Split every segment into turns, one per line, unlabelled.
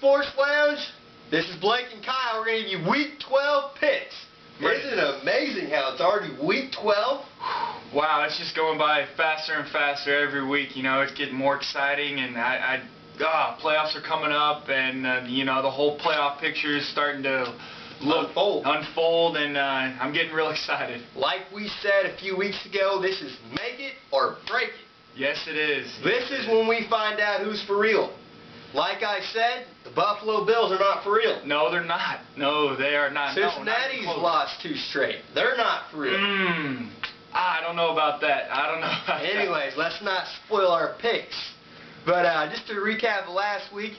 Sports Lounge. This is Blake and Kyle. We're going to give you Week 12 picks. Isn't it amazing how it's already Week 12?
Wow, it's just going by faster and faster every week. You know, it's getting more exciting, and playoffs are coming up, and you know, the whole playoff picture is starting to unfold, and I'm getting real excited.
Like we said a few weeks ago, this is make it or break it.
Yes, it is.
This is when we find out who's for real. Like I said, the Buffalo Bills are not for real.
No, they're not. No, they are not.
Cincinnati's lost 2 straight. They're not for real.
I don't know about that. I don't know about that.
Anyways, let's not spoil our picks. But just to recap last week,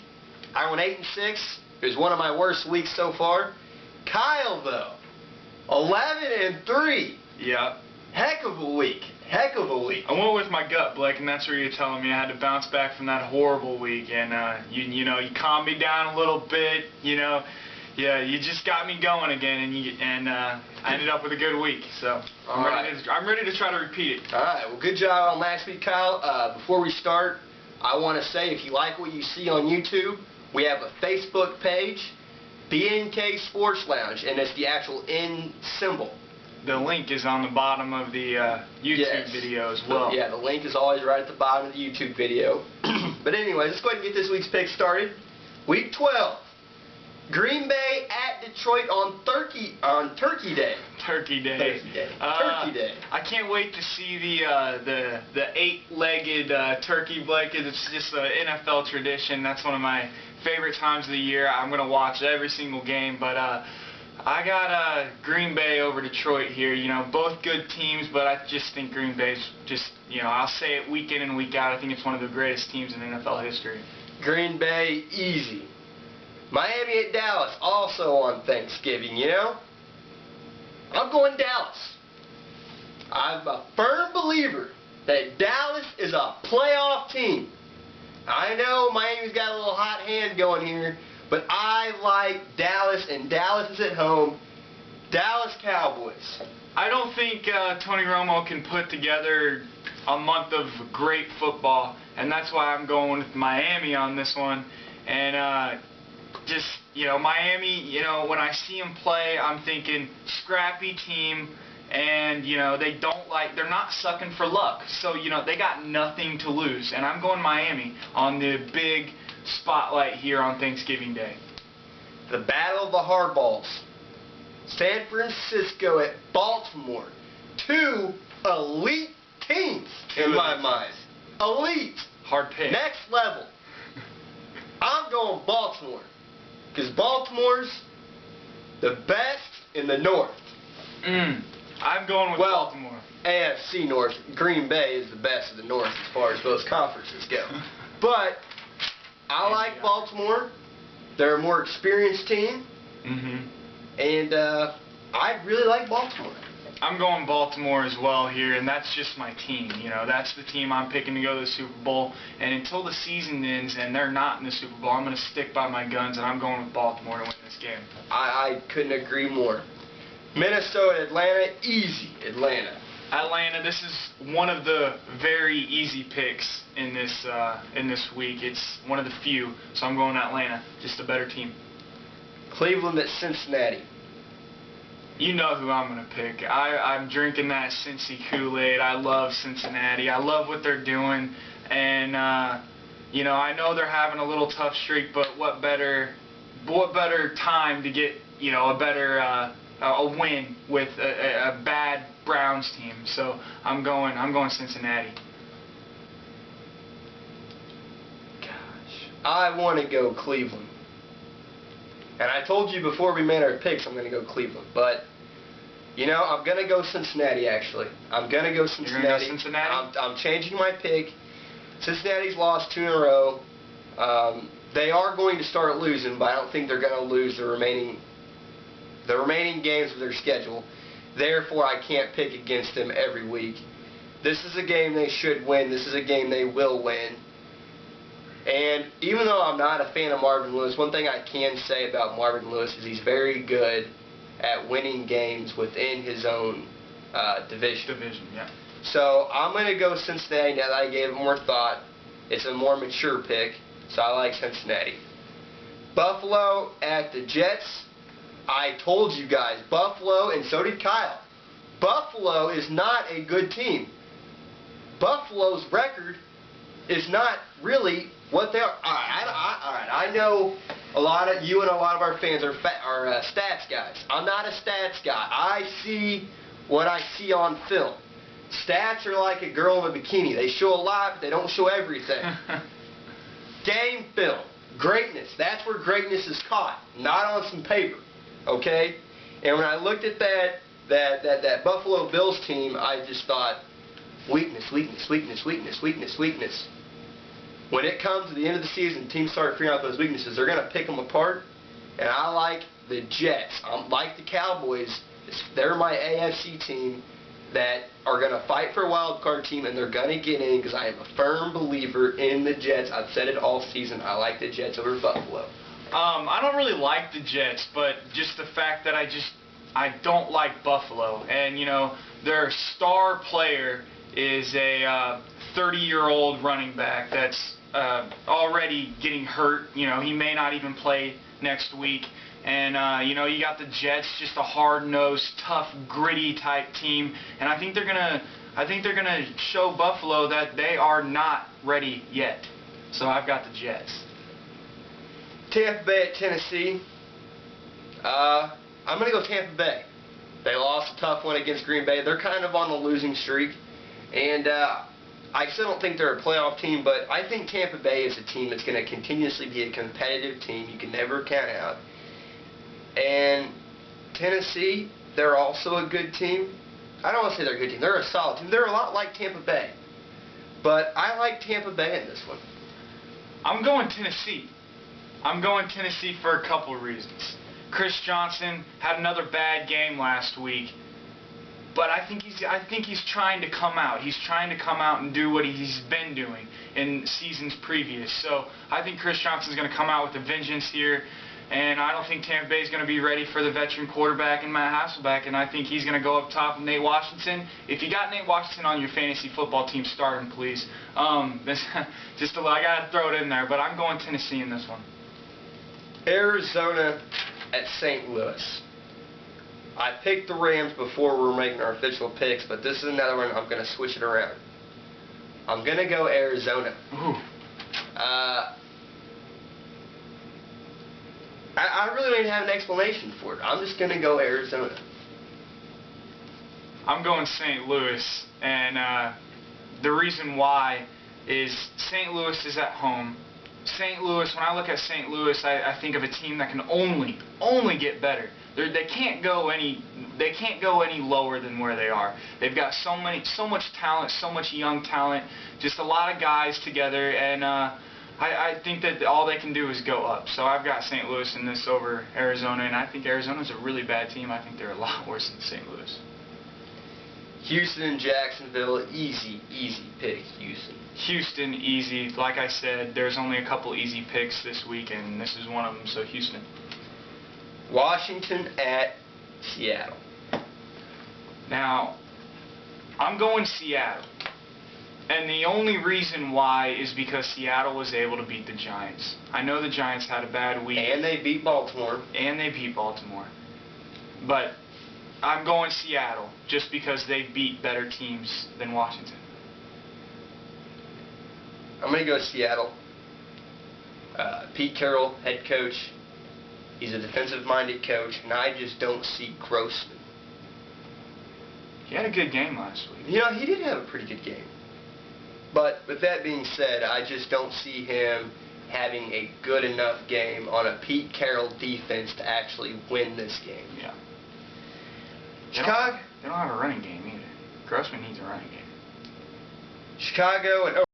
I went 8-6. It was one of my worst weeks so far. Kyle, though, 11-3.
Yeah.
Heck of a week. Heck of a week.
I went with my gut, Blake, and that's where you're telling me I had to bounce back from that horrible week. And you know, you calmed me down a little bit. You know, yeah, you just got me going again, and I ended up with a good week. So I'm ready to try to repeat it.
All right. Well, good job on last week, Kyle. Before we start, I want to say if you like what you see on YouTube, we have a Facebook page, BNK Sports Lounge, and it's the actual N symbol.
The link is on the bottom of the YouTube video as well.
Yeah, the link is always right at the bottom of the YouTube video. But anyways, let's go ahead and get this week's pick started. Week 12. Green Bay at Detroit on Turkey Day.
Turkey Day.
Turkey Day.
I can't wait to see the 8-legged turkey, Blake. It's just an NFL tradition. That's one of my favorite times of the year. I'm going to watch every single game, but I got Green Bay over Detroit here. You know, both good teams, but I just think Green Bay's just, you know, I'll say it week in and week out. I think it's one of the greatest teams in NFL history.
Green Bay, easy. Miami at Dallas, also on Thanksgiving, you know? I'm going Dallas. I'm a firm believer that Dallas is a playoff team. I know Miami's got a little hot hand going here, but I like Dallas, and Dallas is at home. Dallas Cowboys.
I don't think Tony Romo can put together a month of great football, and that's why I'm going with Miami on this one. And just, you know, Miami, you know, when I see them play, I'm thinking scrappy team, and, you know, they're not sucking for luck. So, you know, they got nothing to lose, and I'm going Miami on the big spotlight here on Thanksgiving Day.
The battle of the hardballs. San Francisco at Baltimore. 2 elite teams in my mind. Elite.
Hard pick.
Next level. I'm going Baltimore. Because Baltimore's the best in the North.
I'm going with Baltimore.
AFC North. Green Bay is the best of the North as far as those conferences go. But I like Baltimore. They're a more experienced team. And I really like Baltimore.
I'm going Baltimore as well here, and that's just my team. You know, that's the team I'm picking to go to the Super Bowl. And until the season ends and they're not in the Super Bowl, I'm going to stick by my guns, and I'm going with Baltimore to win this game.
I couldn't agree more. Minnesota, Atlanta, easy Atlanta.
Atlanta, this is one of the very easy picks in this week. It's one of the few, so I'm going Atlanta, just a better team.
Cleveland at Cincinnati.
You know who I'm going to pick. I'm drinking that Cincy Kool-Aid. I love Cincinnati. I love what they're doing, and you know, I know they're having a little tough streak, but what better time to get, you know, a win with a bad Browns team. So I'm going Cincinnati.
Gosh, I want to go Cleveland. And I told you before we made our picks I'm going to go Cleveland. But, you know, I'm going to go Cincinnati, actually. I'm going to go Cincinnati.
You're going to go Cincinnati?
I'm changing my pick. Cincinnati's lost 2 in a row. They are going to start losing, but I don't think they're going to lose the remaining games of their schedule. Therefore, I can't pick against them every week. This is a game they should win. This is a game they will win. And even though I'm not a fan of Marvin Lewis, one thing I can say about Marvin Lewis is he's very good at winning games within his own division.
Yeah.
So I'm going to go Cincinnati now that I gave it more thought. It's a more mature pick, so I like Cincinnati. Buffalo at the Jets. I told you guys, Buffalo, and so did Kyle. Buffalo is not a good team. Buffalo's record is not really what they are. All right, I know a lot of you and a lot of our fans are stats guys. I'm not a stats guy. I see what I see on film. Stats are like a girl in a bikini. They show a lot, but they don't show everything. Game film. Greatness. That's where greatness is caught, not on some paper. Okay? And when I looked at that Buffalo Bills team, I just thought, weakness, weakness, weakness, weakness, weakness, weakness. When it comes to the end of the season, teams start figuring out those weaknesses. They're going to pick them apart. And I like the Jets. I like the Cowboys. They're my AFC team that are going to fight for a wild card team, and they're going to get in because I am a firm believer in the Jets. I've said it all season. I like the Jets over Buffalo.
I don't really like the Jets, but just the fact that I don't like Buffalo. And, you know, their star player is a 30-year-old running back that's already getting hurt. You know, he may not even play next week. And, you know, you got the Jets, just a hard-nosed, tough, gritty type team. And I think they're gonna show Buffalo that they are not ready yet. So I've got the Jets.
Tampa Bay at Tennessee. I'm going to go Tampa Bay. They lost a tough one against Green Bay. They're kind of on the losing streak. And I still don't think they're a playoff team, but I think Tampa Bay is a team that's going to continuously be a competitive team you can never count out. And Tennessee, they're also a good team. I don't want to say they're a good team. They're a solid team. They're a lot like Tampa Bay. But I like Tampa Bay in this one.
I'm going Tennessee. I'm going Tennessee for a couple of reasons. Chris Johnson had another bad game last week, but I think he's trying to come out. He's trying to come out and do what he's been doing in seasons previous. So I think Chris Johnson's going to come out with a vengeance here, and I don't think Tampa Bay is going to be ready for the veteran quarterback and Matt Hasselbeck, and I think he's going to go up top with Nate Washington. If you got Nate Washington on your fantasy football team, start him, please. I got to throw it in there, but I'm going Tennessee in this one.
Arizona at St. Louis. I picked the Rams before we were making our official picks, but this is another one I'm going to switch it around. I'm going to go Arizona.
Ooh.
I really don't even have an explanation for it. I'm just going to go Arizona.
I'm going St. Louis, and the reason why is St. Louis is at home. St. Louis, when I look at St. Louis, I think of a team that can only get better. They can't go any lower than where they are. They've got so much talent, so much young talent, just a lot of guys together, and I think that all they can do is go up. So I've got St. Louis in this over Arizona, and I think Arizona's a really bad team. I think they're a lot worse than St. Louis.
Houston and Jacksonville, easy pick, Houston.
Houston, easy. Like I said, there's only a couple easy picks this week, and this is one of them, so Houston.
Washington at Seattle.
Now, I'm going Seattle. And the only reason why is because Seattle was able to beat the Giants. I know the Giants had a bad week.
And they beat Baltimore.
But I'm going Seattle just because they beat better teams than Washington.
I'm going to go Seattle. Pete Carroll, head coach. He's a defensive-minded coach, and I just don't see Grossman.
He had a good game last week.
You know, he did have a pretty good game. But with that being said, I just don't see him having a good enough game on a Pete Carroll defense to actually win this game.
Yeah.
Chicago.
They don't have a running game either. Grossman needs a running game.
Chicago and